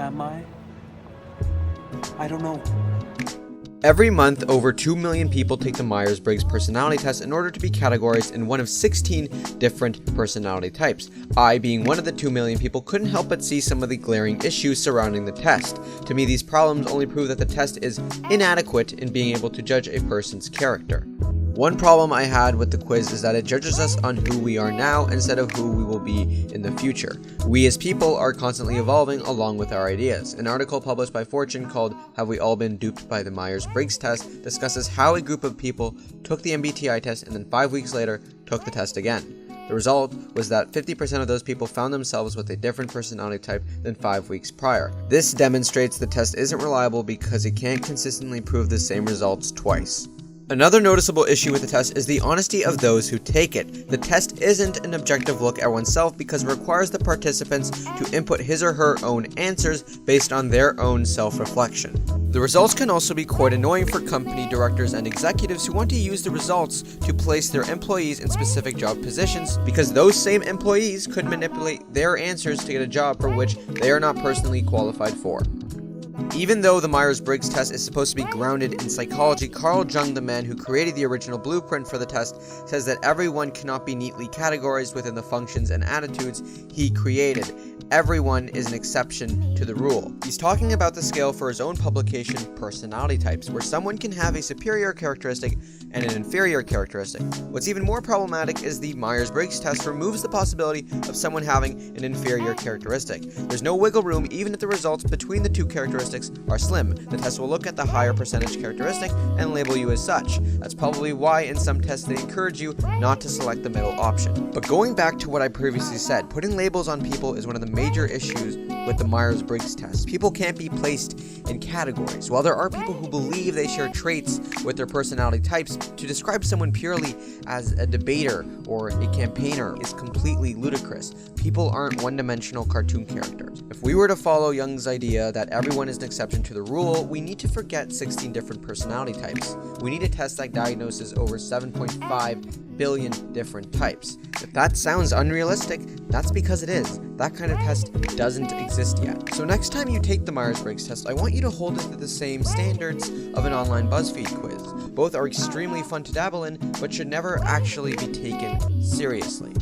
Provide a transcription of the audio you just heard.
am I? I don't know. Every month, over 2 million people take the Myers-Briggs personality test in order to be categorized in one of 16 different personality types. I, being one of the 2 million people, couldn't help but see some of the glaring issues surrounding the test. To me, these problems only prove that the test is inadequate in being able to judge a person's character. One problem I had with the quiz is that it judges us on who we are now instead of who we will be in the future. We as people are constantly evolving along with our ideas. An article published by Fortune called "Have We All Been Duped by the Myers-Briggs Test" discusses how a group of people took the MBTI test and then 5 weeks later took the test again. The result was that 50% of those people found themselves with a different personality type than 5 weeks prior. This demonstrates the test isn't reliable because it can't consistently prove the same results twice. Another noticeable issue with the test is the honesty of those who take it. The test isn't an objective look at oneself because it requires the participants to input his or her own answers based on their own self-reflection. The results can also be quite annoying for company directors and executives who want to use the results to place their employees in specific job positions because those same employees could manipulate their answers to get a job for which they are not personally qualified for. Even though the Myers-Briggs test is supposed to be grounded in psychology, Carl Jung, the man who created the original blueprint for the test, says that everyone cannot be neatly categorized within the functions and attitudes he created. Everyone is an exception to the rule. He's talking about the scale for his own publication, Personality Types, where someone can have a superior characteristic and an inferior characteristic. What's even more problematic is the Myers-Briggs test removes the possibility of someone having an inferior characteristic. There's no wiggle room even if the results between the two characteristics are slim. The test will look at the higher percentage characteristic and label you as such. That's probably why in some tests they encourage you not to select the middle option. But going back to what I previously said, putting labels on people is one of the major issues with the Myers-Briggs test. People can't be placed in categories. While there are people who believe they share traits with their personality types, to describe someone purely as a debater or a campaigner is completely ludicrous. People aren't one-dimensional cartoon characters. If we were to follow Jung's idea that everyone is an exception to the rule, we need to forget 16 different personality types. We need a test that diagnoses over 7.5 billion different types. If that sounds unrealistic, that's because it is. That kind of test doesn't exist yet. So next time you take the Myers-Briggs test, I want you to hold it to the same standards of an online BuzzFeed quiz. Both are extremely fun to dabble in, but should never actually be taken seriously.